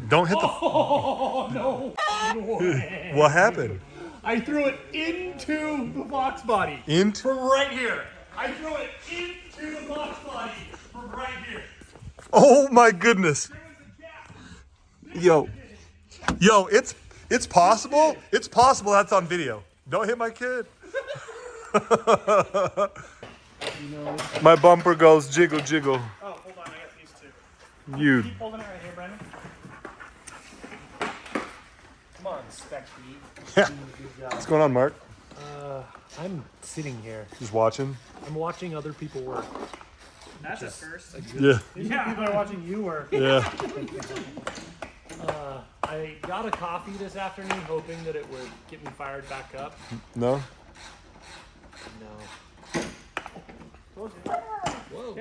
Don't hit the... Oh, no. What happened? I threw it into the box body. Into? From right here. I threw it into the box body from right here. Oh my goodness. Yo, it's possible. It's possible that's on video. Don't hit my kid. My bumper goes jiggle jiggle. Oh, hold on, I got these two. You. Keep holding it right here, Brandon. Come on, spec feet. Yeah. What's going on, Mark? I'm sitting here. Just watching. I'm watching other people work. That's a first. Yeah. These people are watching you work. Yeah. I got a coffee this afternoon hoping that it would get me fired back up. No. No. Whoa.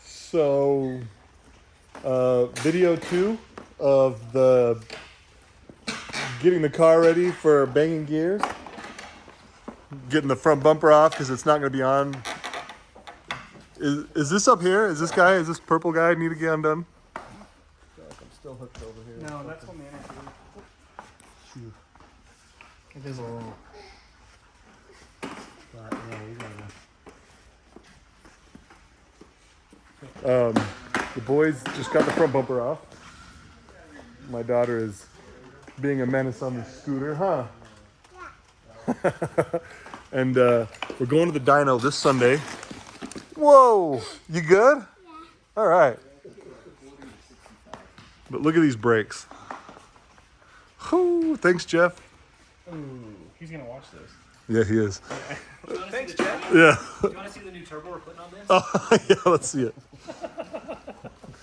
So, video 2 of the getting the car ready for banging gears. Getting the front bumper off because it's not going to be on. Is this up here? Is this purple guy need to get undone? I'm still hooked over here. No, that's what man Shoot. It is. But yeah, you gotta. The boys just got the front bumper off. My daughter is being a menace on the scooter, huh? And we're going to the dyno this Sunday. Whoa, you good? Yeah. All right. But look at these brakes. Whew, thanks, Jeff. Ooh, he's gonna watch this. Yeah, he is. Thanks, Jeff. Yeah. Do you want to see the new turbo we're putting on this? Oh, yeah, let's see it.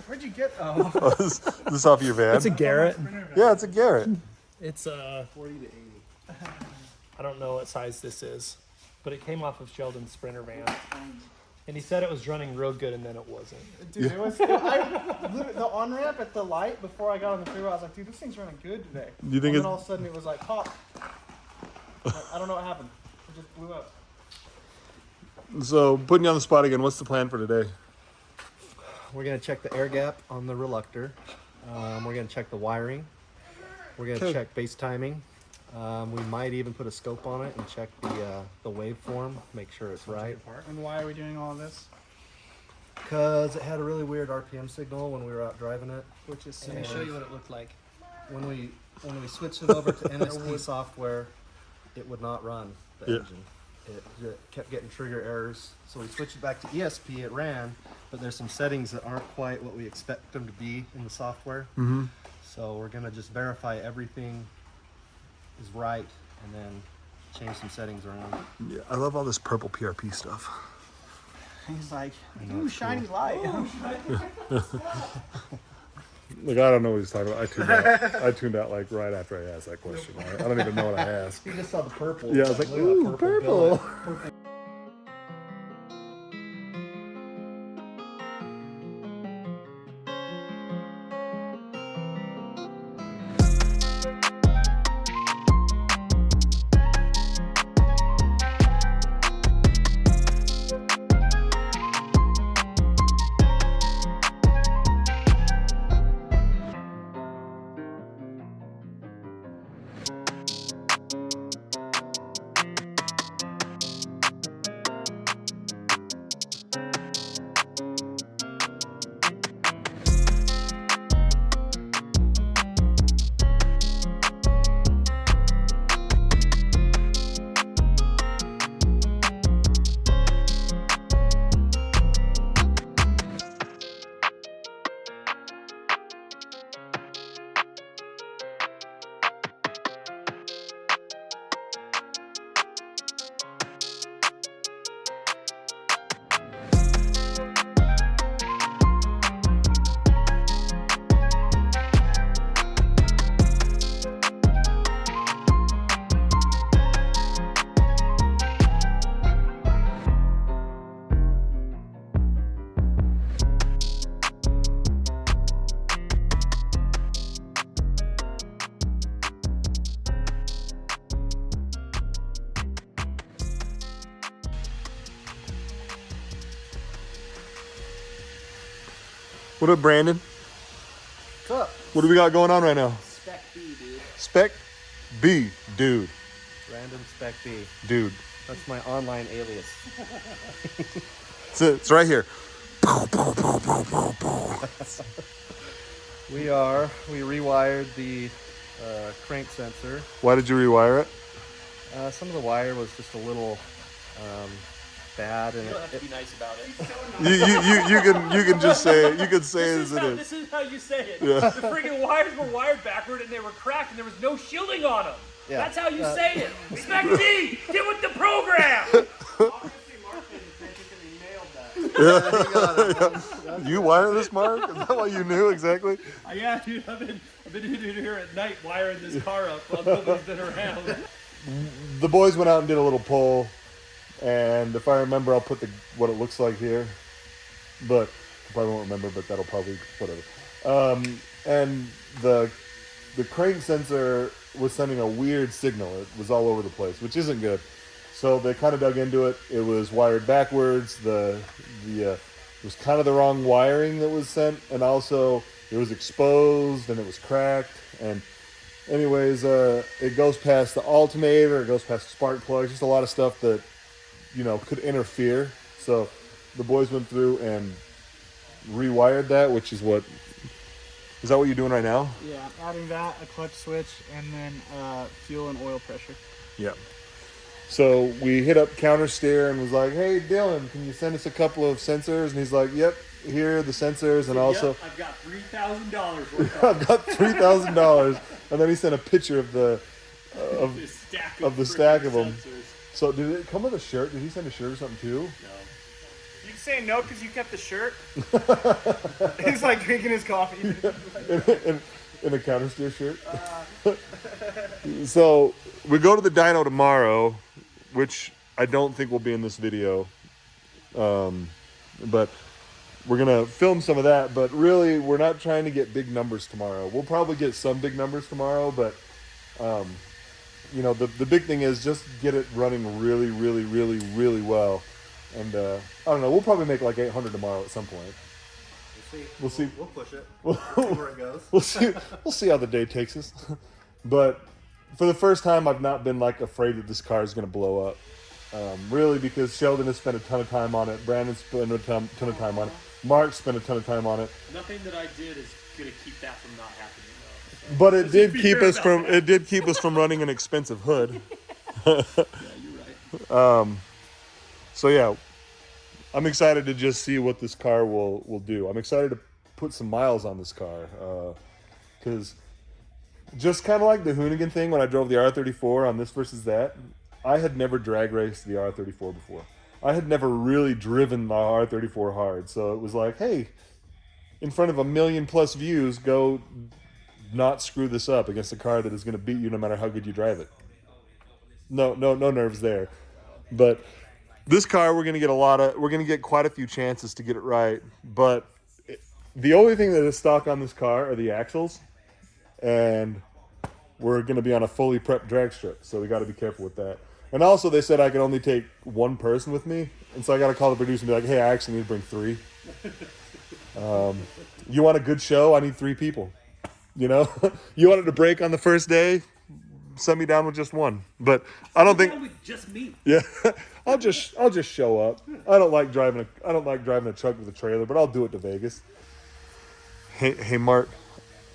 Where'd you get? Oh, Oh, is this off your van? It's a Garrett. Yeah, it's a Garrett. It's 40 to 80. I don't know what size this is, but it came off of Sheldon's Sprinter van. And he said it was running real good, and then it wasn't. dude, it was. The on ramp at the light before I got on the freeway, I was like, dude, this thing's running good today. Do you think and it's... then all of a sudden it was like pop. Like, I don't know what happened. It just blew up. So, putting you on the spot again, what's the plan for today? We're gonna check the air gap on the reluctor. We're gonna check the wiring. We're gonna check base timing. We might even put a scope on it and check the waveform, make sure it's right. And why are we doing all of this? Because it had a really weird RPM signal when we were out driving it. Which is Let me show you what it looked like. When we switched it over to NSD software, it would not run the Yeah. engine. It kept getting trigger errors. So we switched it back to ESP. It ran, but there's some settings that aren't quite what we expect them to be in the software. Mm-hmm. So we're gonna just verify everything is right and then change some settings around. Yeah, I love all this purple PRP stuff. He's like, know, ooh, it's shiny light. Look, I don't know what he's talking about. I tuned out like right after I asked that question. I don't even know what I asked. You just saw the purple. Yeah, I was like, Look at that ooh, purple. billet. What up, Brandon? What do we got going on right now? Spec B, dude. Spec B, dude. Random Spec B. Dude. That's my online alias. It's right here. We rewired the crank sensor. Why did you rewire it? Some of the wire was just a little bad, and You don't have to be nice about it. You can just say it. You can say it as it is. This is how you say it. Yeah. The friggin' wires were wired backward and they were cracked and there was no shielding on them. Yeah. That's how you say it. Spec B, get with the program. You wire this, Mark? Is that why you knew exactly? Yeah, dude, I've been here at night wiring this car up while nobody's been around. The boys went out and did a little poll, and if I remember, I'll put what it looks like here. But I probably won't remember, but that'll probably whatever. And the crank sensor was sending a weird signal. It was all over the place, which isn't good. So they kind of dug into it. It was wired backwards. It was kind of the wrong wiring that was sent, and also it was exposed and it was cracked. And anyways, it goes past the alternator. It goes past the spark plugs. Just a lot of stuff that could interfere. So the boys went through and rewired that, which is what. Is that what you're doing right now? Yeah, adding that, a clutch switch, and then fuel and oil pressure. Yeah. So we hit up counter steer and was like, "Hey, Dylan, can you send us a couple of sensors?" And he's like, "Yep, here are the sensors, and also I've got $3,000 worth I've got $3,000." And then he sent a picture of the stack of the stack of them. sensors. So did it come with a shirt? Did he send a shirt or something too? No. You can say no because you kept the shirt. He's like drinking his coffee. in a counter steer shirt. So we go to the dyno tomorrow, which I don't think will be in this video. But we're gonna film some of that. But really, we're not trying to get big numbers tomorrow. We'll probably get some big numbers tomorrow, but the big thing is just get it running really, really, really, really well. And I don't know. We'll probably make like 800 tomorrow at some point. We'll see. We'll push it. We'll see where it goes. We'll see how the day takes us. But for the first time, I've not been like afraid that this car is going to blow up. Really, because Sheldon has spent a ton of time on it. Brandon spent a ton of time on it. Mark spent a ton of time on it. Nothing that I did is going to keep that from not happening, though. But it did keep us from. It did keep us from running an expensive hood. Yeah, you're right. So yeah, I'm excited to just see what this car will do. I'm excited to put some miles on this car because just kind of like the Hoonigan thing when I drove the R34 on this versus that, I had never drag raced the R34 before. I had never really driven the R34 hard, so it was like, hey, in front of 1 million plus views, go not screw this up against a car that is going to beat you no matter how good you drive it. No nerves there, but. This car, we're going to get quite a few chances to get it right, but the only thing that is stock on this car are the axles, and we're going to be on a fully prepped drag strip, so we got to be careful with that. And also, they said I could only take one person with me, and so I got to call the producer and be like, hey, I actually need to bring 3. You want a good show? I need 3 people. You wanted to break on the first day? Send me down with just 1. But I don't think With just me. Yeah, I'll just show up. I don't like driving a truck with a trailer, but I'll do it to Vegas. Hey Mark.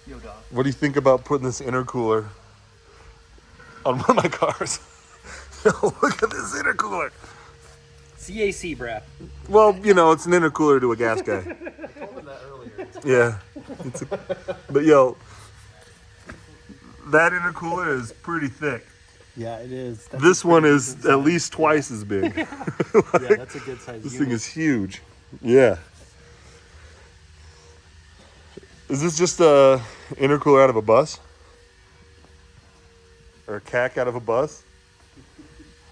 Yo, dog. What do you think about putting this intercooler on one of my cars? Look at this intercooler. CAC, Brad. Well, it's an intercooler to a gas guy. I told him that earlier. Yeah. But yo, that intercooler is pretty thick. Yeah, it is. This one is at least twice as big. Yeah, that's a good size This unit. thing is huge. Yeah. Is this just a intercooler out of a bus? Or a CAC out of a bus?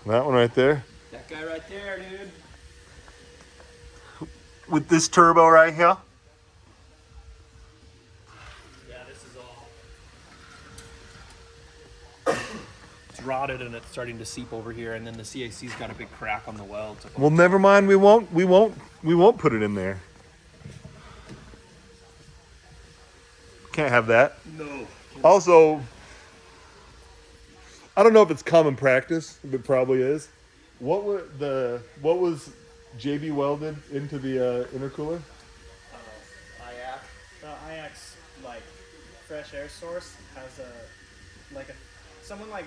That one right there? That guy right there, dude. With this turbo right here? Yeah, this is all. It's rotted and it's starting to seep over here, and then the CAC's got a big crack on the weld. Well, never mind. We won't put it in there. Can't have that. No. Also, I don't know if it's common practice. It probably is. What was JB welded into the intercooler? The IAX like fresh air source has someone like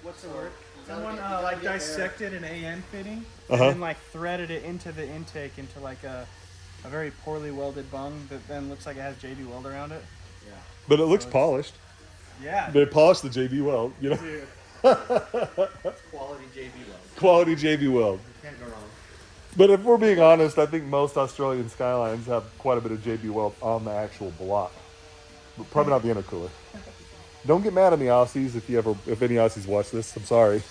what's the word? Someone like dissected an AN fitting and then like threaded it into the intake into like a very poorly welded bung that then looks like it has JB weld around it. Yeah. But it looks polished. Yeah. They polished the JB weld, you know. Dude. Quality JB weld. Quality JB weld. Can't go wrong. But if we're being honest, I think most Australian Skylines have quite a bit of JB weld on the actual block, but probably not the intercooler. Don't get mad at me, Aussies, if any Aussies watch this. I'm sorry.